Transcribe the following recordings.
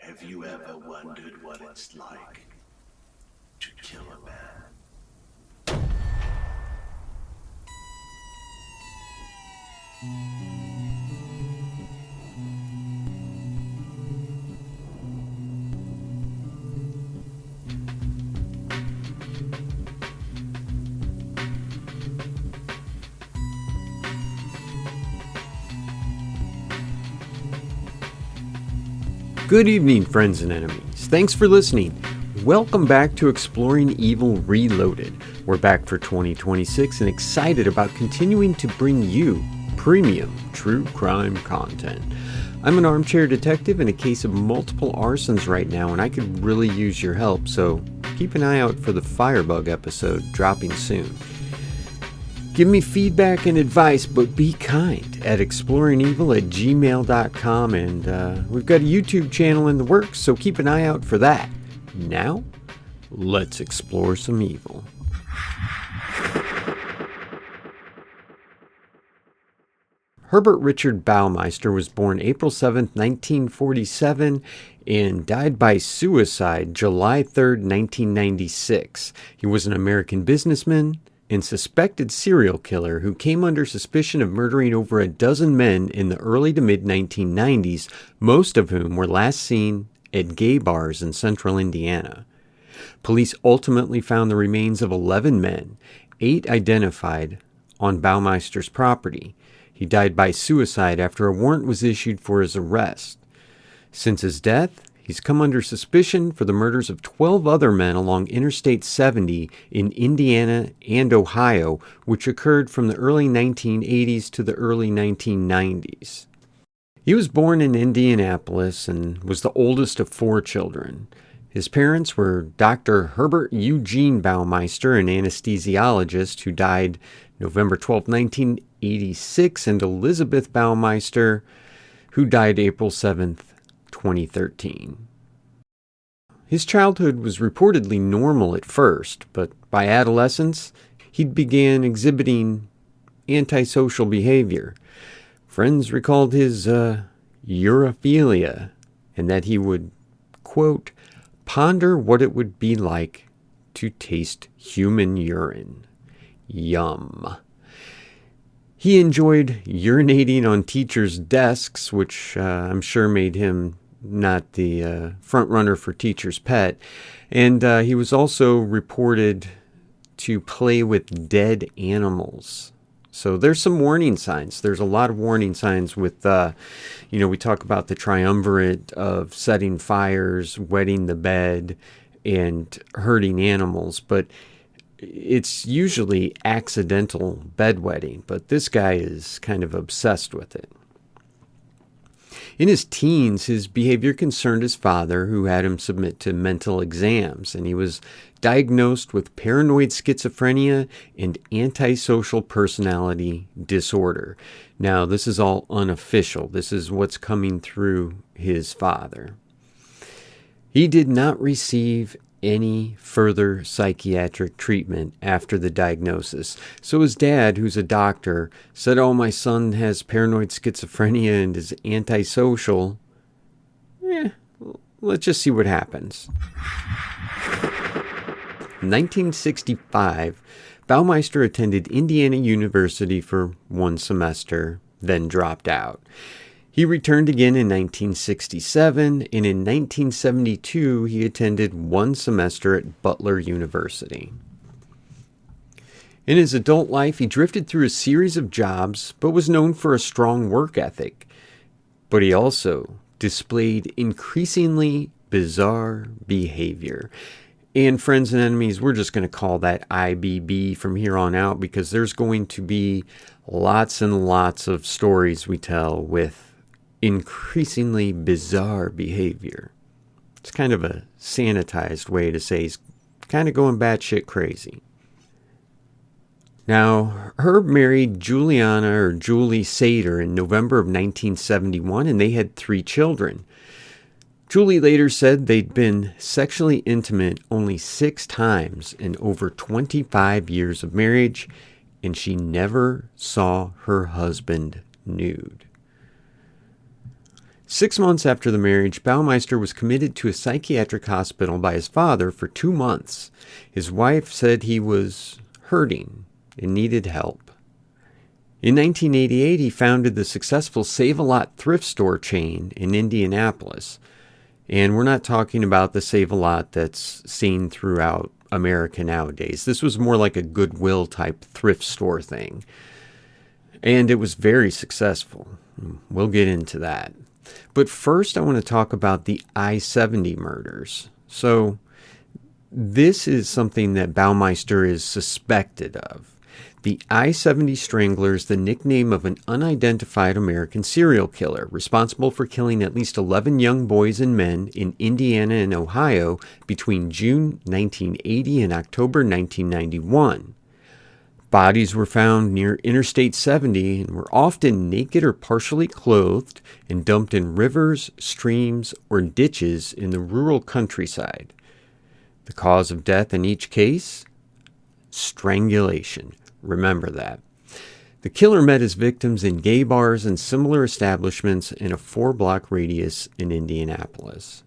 Have you ever wondered what it's like to kill a man? Good evening, friends and enemies. Thanks for listening. Welcome back to Exploring Evil Reloaded. We're back for 2026 and excited about continuing to bring you premium true crime content. I'm an armchair detective in a case of multiple arsons right now, and I could really use your help, so keep an eye out for the Firebug episode dropping soon. Give me feedback and advice, but be kind at exploringevil@gmail.com, and we've got a YouTube channel in the works, so keep an eye out for that. Now, let's explore some evil. Herbert Richard Baumeister was born April 7th, 1947, and died by suicide July 3rd, 1996. He was an American businessman and suspected serial killer who came under suspicion of murdering over a dozen men in the early to mid-1990s, most of whom were last seen at gay bars in central Indiana. Police ultimately found the remains of 11 men, 8 identified, on Baumeister's property. He died by suicide after a warrant was issued for his arrest. Since his death, he's come under suspicion for the murders of 12 other men along Interstate 70 in Indiana and Ohio, which occurred from the early 1980s to the early 1990s. He was born in Indianapolis and was the oldest of 4 children. His parents were Dr. Herbert Eugene Baumeister, an anesthesiologist who died November 12, 1986, and Elizabeth Baumeister, who died April 7th, 2013. His childhood was reportedly normal at first, but by adolescence, he began exhibiting antisocial behavior. Friends recalled his urophilia, and that he would, quote, ponder what it would be like to taste human urine. Yum. He enjoyed urinating on teachers' desks, which I'm sure made him not the front runner for teacher's pet. And he was also reported to play with dead animals. So there's some warning signs. There's a lot of warning signs with, we talk about the triumvirate of setting fires, wetting the bed, and hurting animals. But it's usually accidental bedwetting. But this guy is kind of obsessed with it. In his teens, his behavior concerned his father, who had him submit to mental exams, and he was diagnosed with paranoid schizophrenia and antisocial personality disorder. Now, this is all unofficial. This is what's coming through his father. He did not receive any further psychiatric treatment after the diagnosis. So his dad, who's a doctor, said, "Oh, my son has paranoid schizophrenia and is antisocial. Let's just see what happens." In 1965, Baumeister attended Indiana University for 1 semester, then dropped out. He returned again in 1967, and in 1972 he attended 1 semester at Butler University. In his adult life, he drifted through a series of jobs, but was known for a strong work ethic. But he also displayed increasingly bizarre behavior. And friends and enemies, we're just going to call that IBB from here on out, because there's going to be lots and lots of stories we tell with increasingly bizarre behavior. It's kind of a sanitized way to say he's kind of going batshit crazy. Now, Herb married Juliana or Julie Sater in November of 1971, and they had 3 children. Julie later said they'd been sexually intimate only 6 times in over 25 years of marriage, and she never saw her husband nude. 6 months after the marriage, Baumeister was committed to a psychiatric hospital by his father for 2 months. His wife said he was hurting and needed help. In 1988, he founded the successful Save-A-Lot thrift store chain in Indianapolis. And we're not talking about the Save-A-Lot that's seen throughout America nowadays. This was more like a Goodwill type thrift store thing. And it was very successful. We'll get into that. But first, I want to talk about the I-70 murders. So this is something that Baumeister is suspected of. The I-70 Strangler is the nickname of an unidentified American serial killer responsible for killing at least 11 young boys and men in Indiana and Ohio between June 1980 and October 1991. Bodies were found near Interstate 70 and were often naked or partially clothed and dumped in rivers, streams, or ditches in the rural countryside. The cause of death in each case? Strangulation. Remember that. The killer met his victims in gay bars and similar establishments in a 4-block radius in Indianapolis.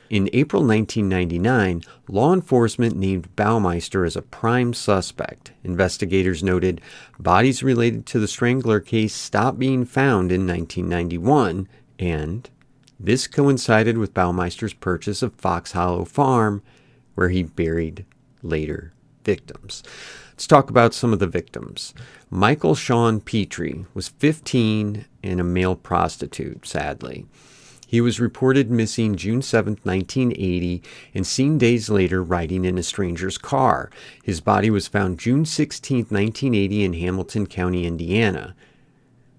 In April 1999, law enforcement named Baumeister as a prime suspect. Investigators noted bodies related to the Strangler case stopped being found in 1991, and this coincided with Baumeister's purchase of Fox Hollow Farm, where he buried later victims. Let's talk about some of the victims. Michael Sean Petrie was 15 and a male prostitute, sadly. He was reported missing June 7, 1980, and seen days later riding in a stranger's car. His body was found June 16, 1980 in Hamilton County, Indiana.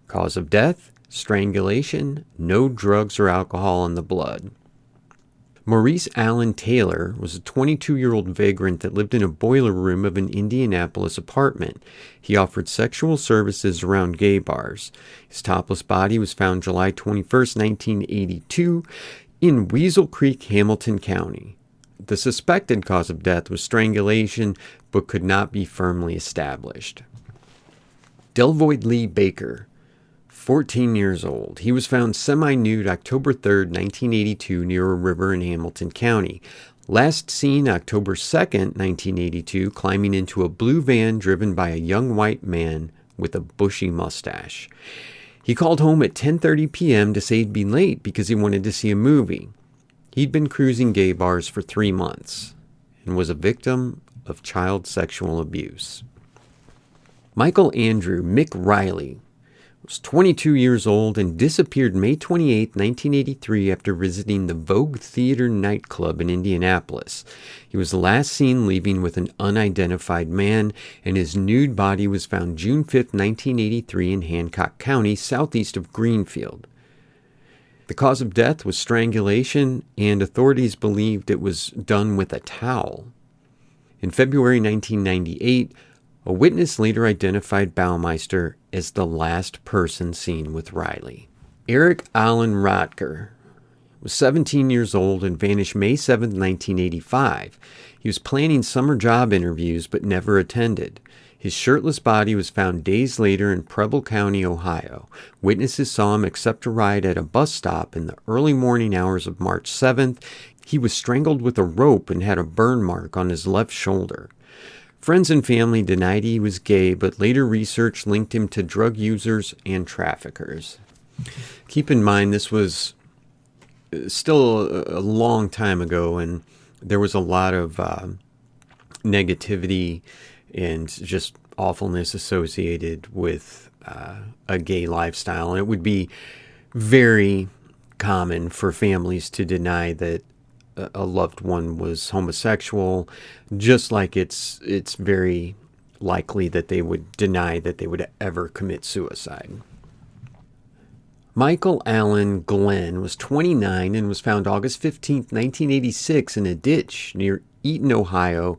Cause of death? Strangulation. No drugs or alcohol in the blood. Maurice Allen Taylor was a 22-year-old vagrant that lived in a boiler room of an Indianapolis apartment. He offered sexual services around gay bars. His topless body was found July 21, 1982, in Weasel Creek, Hamilton County. The suspected cause of death was strangulation, but could not be firmly established. Delvoyd Lee Baker, 14 years old. He was found semi-nude October 3, 1982, near a river in Hamilton County. Last seen October 2, 1982, climbing into a blue van driven by a young white man with a bushy mustache. He called home at 10:30 p.m. to say he'd be late because he wanted to see a movie. He'd been cruising gay bars for 3 months and was a victim of child sexual abuse. Michael Andrew Mick Riley was 22 years old and disappeared May 28, 1983 after visiting the Vogue Theater nightclub in Indianapolis. He was last seen leaving with an unidentified man, and his nude body was found June 5, 1983 in Hancock County, southeast of Greenfield. The cause of death was strangulation, and authorities believed it was done with a towel. In February 1998, a witness later identified Baumeister as the last person seen with Riley. Eric Allen Rotker was 17 years old and vanished May 7, 1985. He was planning summer job interviews but never attended. His shirtless body was found days later in Preble County, Ohio. Witnesses saw him accept a ride at a bus stop in the early morning hours of March 7th. He was strangled with a rope and had a burn mark on his left shoulder. Friends and family denied he was gay, but later research linked him to drug users and traffickers. Keep in mind, this was still a long time ago, and there was a lot of negativity and just awfulness associated with a gay lifestyle. And it would be very common for families to deny that a loved one was homosexual, just like it's very likely that they would deny that they would ever commit suicide. Michael Allen Glenn was 29 and was found August 15, 1986 in a ditch near Eaton, Ohio,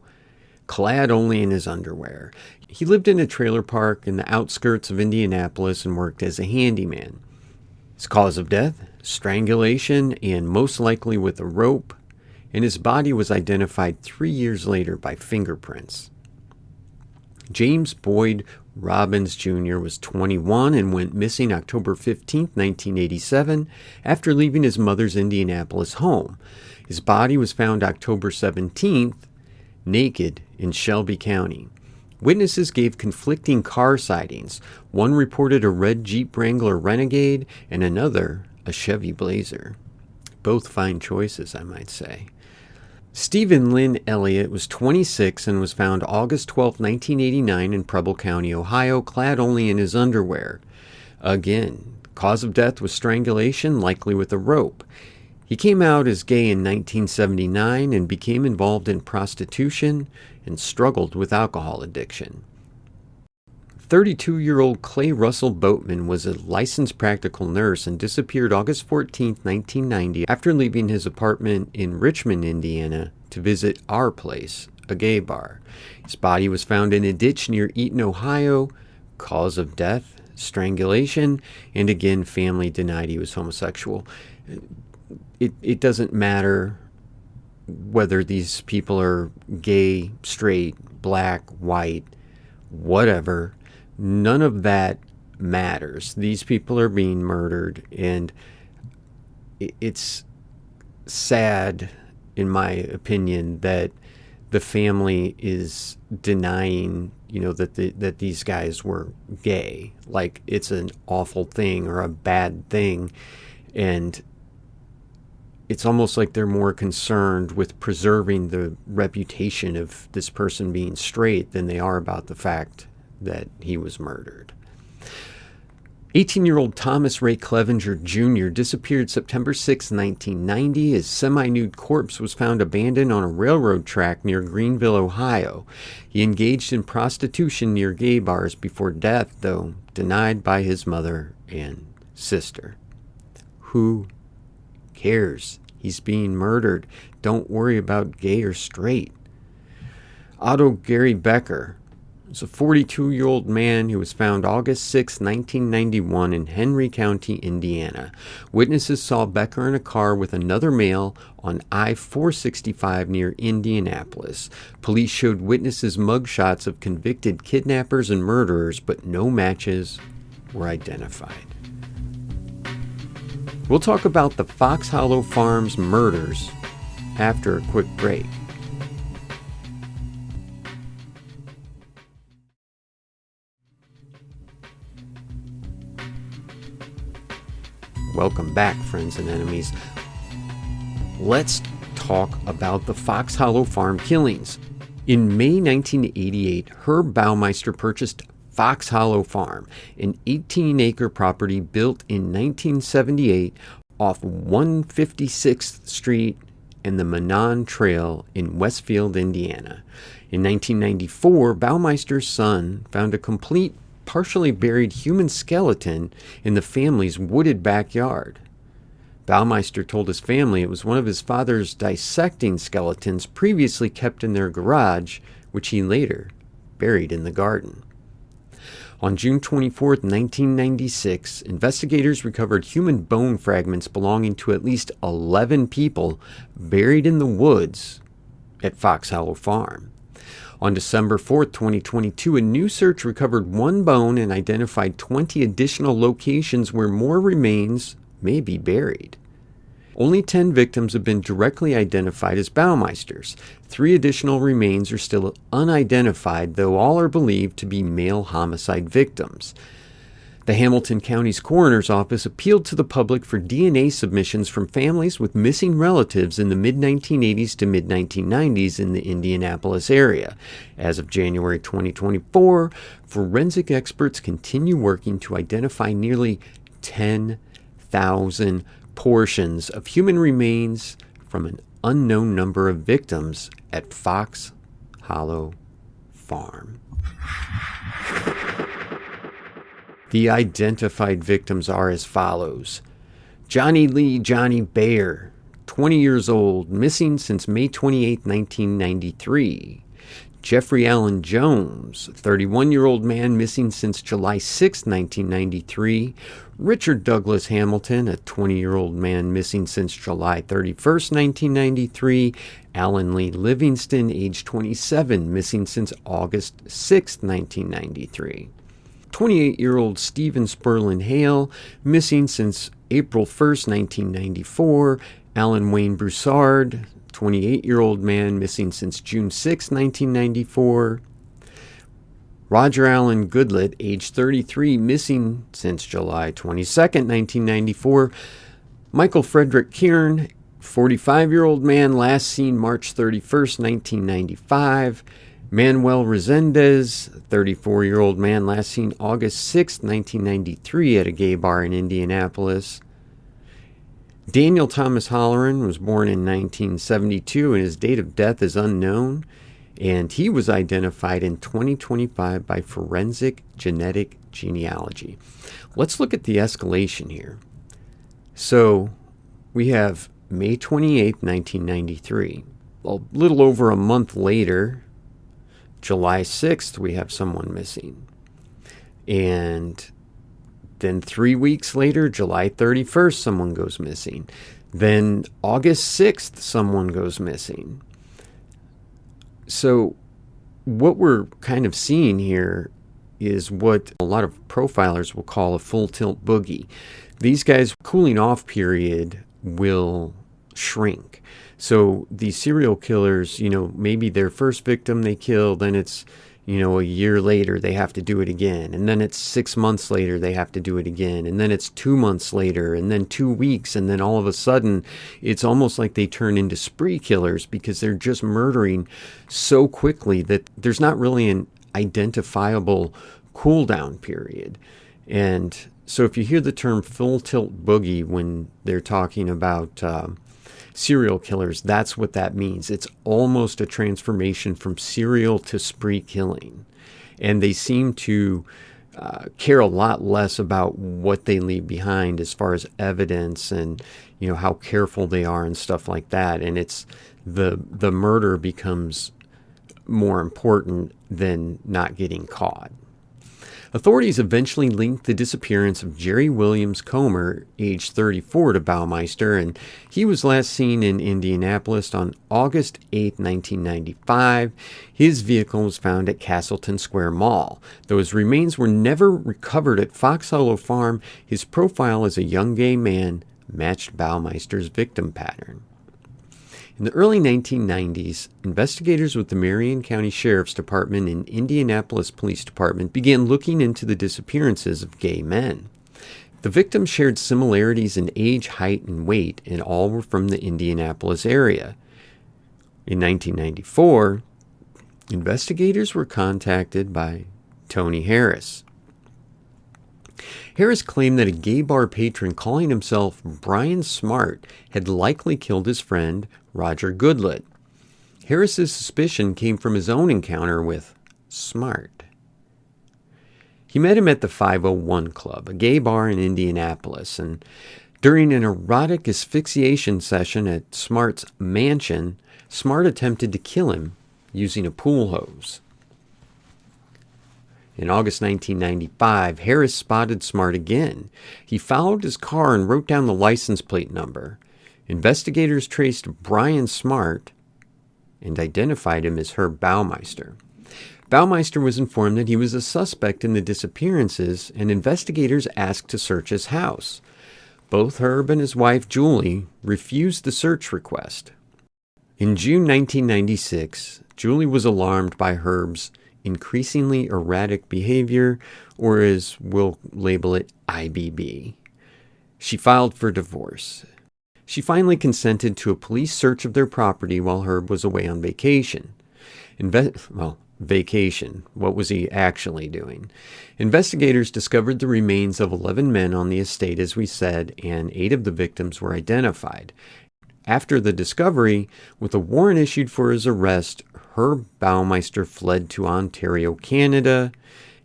clad only in his underwear. He lived in a trailer park in the outskirts of Indianapolis and worked as a handyman. His cause of death? Strangulation, and most likely with a rope, and his body was identified 3 years later by fingerprints. James Boyd Robbins Jr. was 21 and went missing October 15, 1987, after leaving his mother's Indianapolis home. His body was found October 17th, naked in Shelby County. Witnesses gave conflicting car sightings. One reported a red Jeep Wrangler Renegade and another a Chevy Blazer. Both fine choices, I might say. Stephen Lynn Elliott was 26 and was found August 12, 1989 in Preble County, Ohio, clad only in his underwear. Again, cause of death was strangulation, likely with a rope. He came out as gay in 1979 and became involved in prostitution and struggled with alcohol addiction. 32-year-old Clay Russell Boatman was a licensed practical nurse and disappeared August 14, 1990, after leaving his apartment in Richmond, Indiana, to visit Our Place, a gay bar. His body was found in a ditch near Eaton, Ohio. Cause of death, strangulation, and again, family denied he was homosexual. It doesn't matter whether these people are gay, straight, black, white, whatever. None of that matters. These people are being murdered, and it's sad, in my opinion, that the family is denying, that these guys were gay. Like it's an awful thing or a bad thing, and it's almost like they're more concerned with preserving the reputation of this person being straight than they are about the fact that he was murdered. 18-year-old Thomas Ray Clevenger Jr. disappeared September 6, 1990. His semi-nude corpse was found abandoned on a railroad track near Greenville, Ohio. He engaged in prostitution near gay bars before death, though denied by his mother and sister. Who cares? He's being murdered. Don't worry about gay or straight. Otto Gary Becker was a 42-year-old man who was found August 6, 1991 in Henry County, Indiana. Witnesses saw Becker in a car with another male on I-465 near Indianapolis. Police showed witnesses mugshots of convicted kidnappers and murderers, but no matches were identified. We'll talk about the Fox Hollow Farms murders after a quick break. Welcome back, friends and enemies. Let's talk about the Fox Hollow Farm killings. In May 1988, Herb Baumeister purchased Fox Hollow Farm, an 18-acre property built in 1978 off 156th Street and the Manon Trail in Westfield, Indiana. In 1994, Baumeister's son found a complete, partially buried human skeleton in the family's wooded backyard. Baumeister told his family it was one of his father's dissecting skeletons previously kept in their garage, which he later buried in the garden. On June 24, 1996, investigators recovered human bone fragments belonging to at least 11 people buried in the woods at Fox Hollow Farm. On December 4, 2022, a new search recovered one bone and identified 20 additional locations where more remains may be buried. Only 10 victims have been directly identified as Baumeister's. 3 additional remains are still unidentified, though all are believed to be male homicide victims. The Hamilton County's coroner's office appealed to the public for DNA submissions from families with missing relatives in the mid-1980s to mid-1990s in the Indianapolis area. As of January 2024, forensic experts continue working to identify nearly 10,000 portions of human remains from an unknown number of victims at Fox Hollow Farm. The identified victims are as follows: Johnny Lee Johnny Bayer, 20 years old, missing since May 28, 1993. Jeffrey Allen Jones, 31-year-old man, missing since July 6, 1993. Richard Douglas Hamilton, a 20-year-old man, missing since July 31, 1993. Alan Lee Livingston, age 27, missing since August 6, 1993. 28-year-old Stephen Sperlin Hale, missing since April 1st, 1994. Alan Wayne Broussard, 28-year-old man, missing since June 6, 1994. Roger Allen Goodlett, age 33, missing since July 22nd, 1994. Michael Frederick Kieran, 45-year-old man, last seen March 31st, 1995. Manuel Resendez, 34-year-old man, last seen August 6, 1993 at a gay bar in Indianapolis. Daniel Thomas Holleran was born in 1972 and his date of death is unknown, and he was identified in 2025 by forensic genetic genealogy. Let's look at the escalation here. So we have May 28, 1993. A little over a month later, July 6th, we have someone missing. And then 3 weeks later, July 31st, someone goes missing. Then August 6th, someone goes missing. So what we're kind of seeing here is what a lot of profilers will call a full tilt boogie. These guys' cooling off period will shrink. So these serial killers, maybe their first victim they kill, then it's, a year later they have to do it again. And then it's 6 months later they have to do it again. And then it's 2 months later, and then 2 weeks. And then all of a sudden it's almost like they turn into spree killers because they're just murdering so quickly that there's not really an identifiable cool down period. And so if you hear the term full tilt boogie when they're talking about serial killers, that's what that means. It's almost a transformation from serial to spree killing. And they seem to care a lot less about what they leave behind as far as evidence and, how careful they are and stuff like that. And it's the murder becomes more important than not getting caught. Authorities eventually linked the disappearance of Jerry Williams Comer, age 34, to Baumeister, and he was last seen in Indianapolis on August 8, 1995. His vehicle was found at Castleton Square Mall. Though his remains were never recovered at Fox Hollow Farm, his profile as a young gay man matched Baumeister's victim pattern. In the early 1990s, investigators with the Marion County Sheriff's Department and Indianapolis Police Department began looking into the disappearances of gay men. The victims shared similarities in age, height, and weight, and all were from the Indianapolis area. In 1994, investigators were contacted by Tony Harris. Harris claimed that a gay bar patron calling himself Brian Smart had likely killed his friend, Roger Goodlett. Harris's suspicion came from his own encounter with Smart. He met him at the 501 Club, a gay bar in Indianapolis, and during an erotic asphyxiation session at Smart's mansion, Smart attempted to kill him using a pool hose. In August 1995, Harris spotted Smart again. He followed his car and wrote down the license plate number. Investigators traced Brian Smart and identified him as Herb Baumeister. Baumeister was informed that he was a suspect in the disappearances, and investigators asked to search his house. Both Herb and his wife, Julie, refused the search request. In June 1996, Julie was alarmed by Herb's increasingly erratic behavior, or as we'll label it, IBB. She filed for divorce. She finally consented to a police search of their property while Herb was away on vacation. Vacation. What was he actually doing? Investigators discovered the remains of 11 men on the estate, as we said, and 8 of the victims were identified. After the discovery, with a warrant issued for his arrest, Herb Baumeister fled to Ontario, Canada,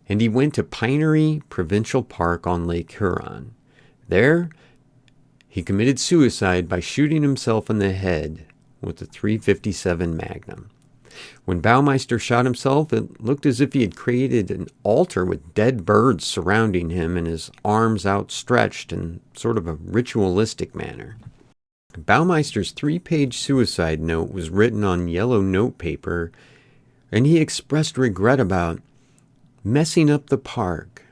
and he went to Pinery Provincial Park on Lake Huron. There, he committed suicide by shooting himself in the head with a .357 Magnum. When Baumeister shot himself, it looked as if he had created an altar with dead birds surrounding him and his arms outstretched in sort of a ritualistic manner. Baumeister's 3-page suicide note was written on yellow notepaper, and he expressed regret about messing up the park,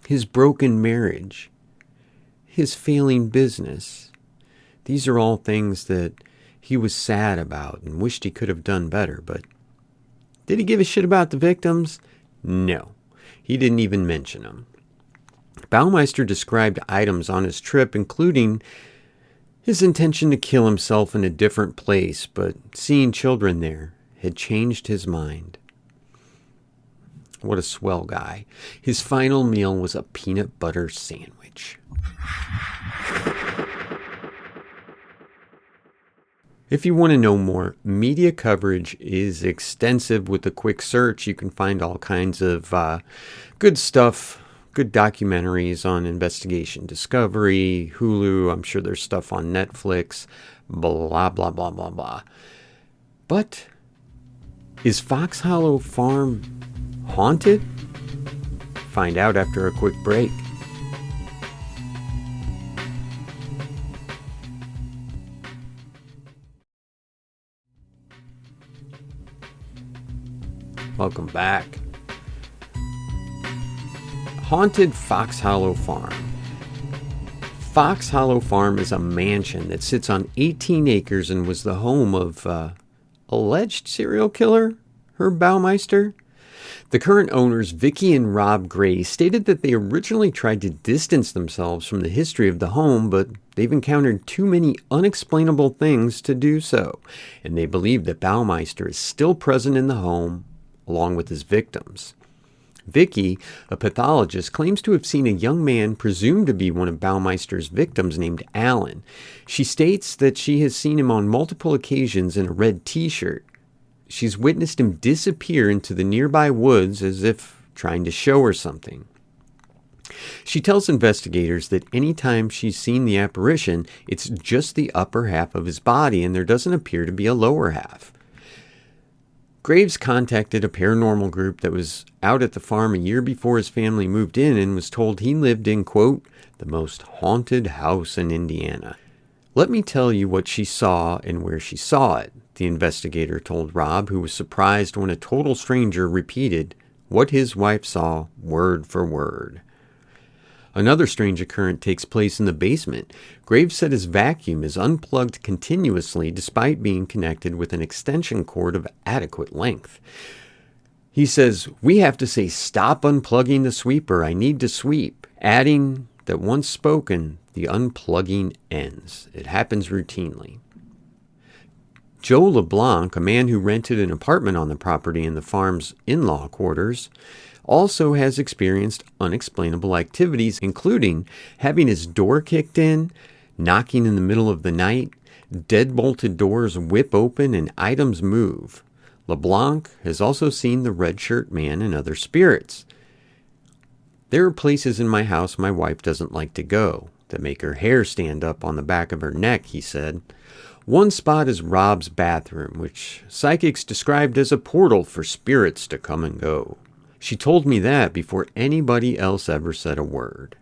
his broken marriage, his failing business. These are all things that he was sad about and wished he could have done better. But did he give a shit about the victims? No, he didn't even mention them. Baumeister described items on his trip, including his intention to kill himself in a different place, but seeing children there had changed his mind. What a swell guy. His final meal was a peanut butter sandwich. If you want to know more, media coverage is extensive. With a quick search, you can find all kinds of good stuff, good documentaries on investigation discovery, Hulu. I'm sure there's stuff on Netflix, blah, blah, blah, blah, blah. But is Fox Hollow Farm haunted? Find out after a quick break. Welcome back. Haunted Fox Hollow Farm. Fox Hollow Farm is a mansion that sits on 18 acres and was the home of alleged serial killer Herb Baumeister. The current owners, Vicky and Rob Gray, stated that they originally tried to distance themselves from the history of the home, but they've encountered too many unexplainable things to do so, and they believe that Baumeister is still present in the home, along with his victims. Vicky, a pathologist, claims to have seen a young man presumed to be one of Baumeister's victims named Alan. She states that she has seen him on multiple occasions in a red t-shirt. She's witnessed him disappear into the nearby woods as if trying to show her something. She tells investigators that anytime she's seen the apparition, it's just the upper half of his body and there doesn't appear to be a lower half. Graves contacted a paranormal group that was out at the farm a year before his family moved in and was told he lived in, quote, the most haunted house in Indiana. Let me tell you what she saw and where she saw it, the investigator told Rob, who was surprised when a total stranger repeated what his wife saw word for word. Another strange occurrence takes place in the basement. Graves said his vacuum is unplugged continuously despite being connected with an extension cord of adequate length. He says, we have to say, stop unplugging the sweeper. I need to sweep. Adding that once spoken, the unplugging ends. It happens routinely. Joe LeBlanc, a man who rented an apartment on the property in the farm's in-law quarters, also has experienced unexplainable activities, including having his door kicked in, knocking in the middle of the night, deadbolted doors whip open, and items move. LeBlanc has also seen the red shirt man and other spirits. There are places in my house my wife doesn't like to go that make her hair stand up on the back of her neck, he said. One spot is Rob's bathroom, which psychics described as a portal for spirits to come and go. She told me that before anybody else ever said a word.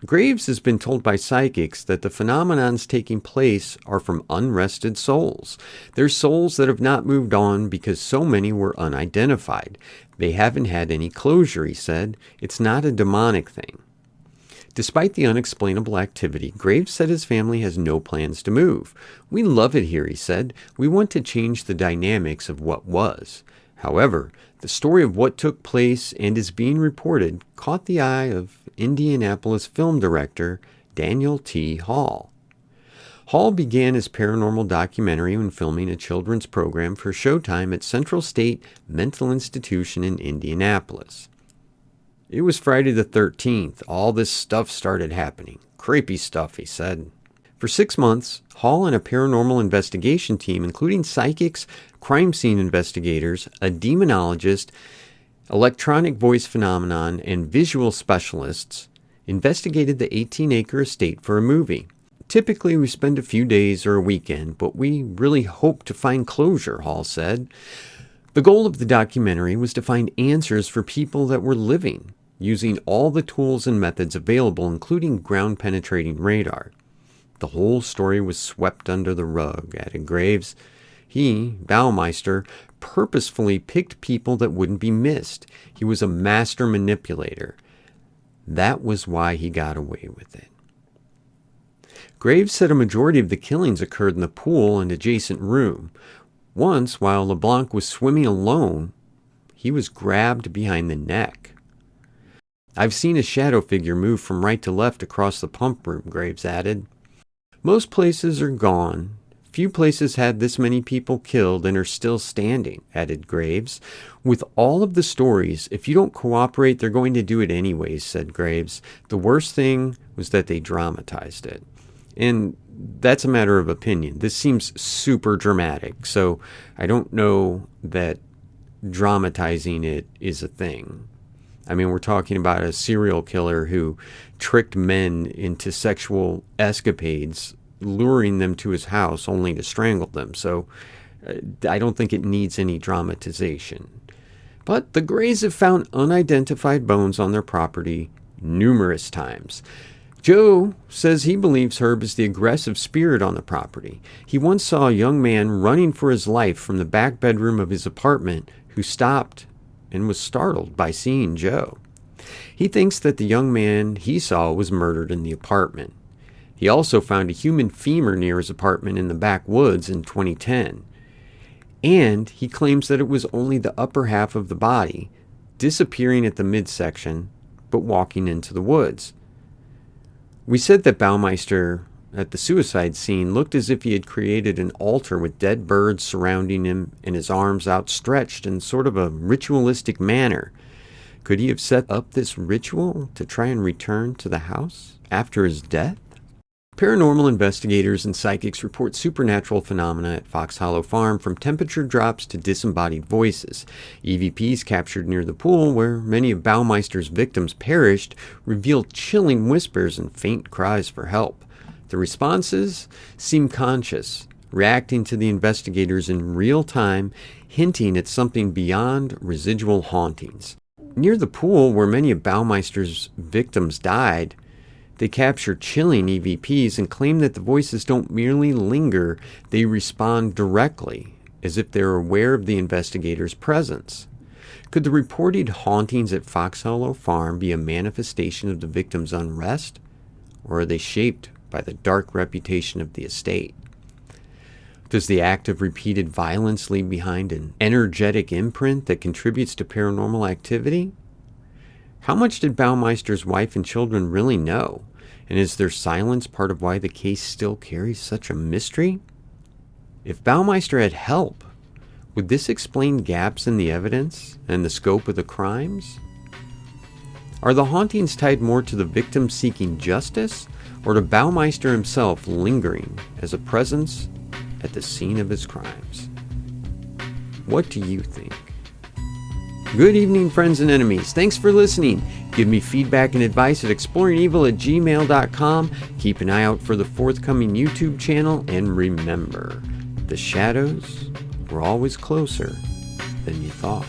Graves has been told by psychics that the phenomenons taking place are from unrested souls. They're souls that have not moved on because so many were unidentified. They haven't had any closure, he said. It's not a demonic thing. Despite the unexplainable activity, Graves said his family has no plans to move. We love it here, he said. We want to change the dynamics of what was. However, the story of what took place and is being reported caught the eye of Indianapolis film director Daniel T. Hall. Hall began his paranormal documentary when filming a children's program for Showtime at Central State Mental Institution in Indianapolis. It was Friday the 13th. All this stuff started happening. Creepy stuff, he said. For 6 months, Hall and a paranormal investigation team, including psychics, crime scene investigators, a demonologist, electronic voice phenomenon, and visual specialists, investigated the 18-acre estate for a movie. Typically, we spend a few days or a weekend, but we really hope to find closure, Hall said. The goal of the documentary was to find answers for people that were living, using all the tools and methods available, including ground-penetrating radar. The whole story was swept under the rug, added Graves. He, Baumeister, purposefully picked people that wouldn't be missed. He was a master manipulator. That was why he got away with it. Graves said a majority of the killings occurred in the pool and adjacent room. Once, while LeBlanc was swimming alone, he was grabbed behind the neck. I've seen a shadow figure move from right to left across the pump room, Graves added. Most places are gone. Few places had this many people killed and are still standing, added Graves. With all of the stories, if you don't cooperate, they're going to do it anyways, said Graves. The worst thing was that they dramatized it. And that's a matter of opinion. This seems super dramatic, so I don't know that dramatizing it is a thing. I mean, we're talking about a serial killer who tricked men into sexual escapades, luring them to his house only to strangle them. So I don't think it needs any dramatization. But the Greys have found unidentified bones on their property numerous times. Joe says he believes Herb is the aggressive spirit on the property. He once saw a young man running for his life from the back bedroom of his apartment who stopped and was startled by seeing Joe. He thinks that the young man he saw was murdered in the apartment. He also found a human femur near his apartment in the backwoods in 2010. And he claims that it was only the upper half of the body, disappearing at the midsection, but walking into the woods. We said that Baumeister at the suicide scene looked as if he had created an altar with dead birds surrounding him and his arms outstretched in sort of a ritualistic manner. Could he have set up this ritual to try and return to the house after his death? Paranormal investigators and psychics report supernatural phenomena at Fox Hollow Farm, from temperature drops to disembodied voices. EVPs captured near the pool, where many of Baumeister's victims perished, reveal chilling whispers and faint cries for help. The responses seem conscious, reacting to the investigators in real time, hinting at something beyond residual hauntings. Near the pool, where many of Baumeister's victims died, they capture chilling EVPs and claim that the voices don't merely linger, they respond directly, as if they're aware of the investigators' presence. Could the reported hauntings at Fox Hollow Farm be a manifestation of the victims' unrest, or are they shaped by the dark reputation of the estate? Does the act of repeated violence leave behind an energetic imprint that contributes to paranormal activity? How much did Baumeister's wife and children really know? And is their silence part of why the case still carries such a mystery? If Baumeister had help, would this explain gaps in the evidence and the scope of the crimes? Are the hauntings tied more to the victim seeking justice, or to Baumeister himself lingering as a presence at the scene of his crimes? What do you think? Good evening, friends and enemies. Thanks for listening. Give me feedback and advice at exploringevil@gmail.com. Keep an eye out for the forthcoming YouTube channel. And remember, the shadows were always closer than you thought.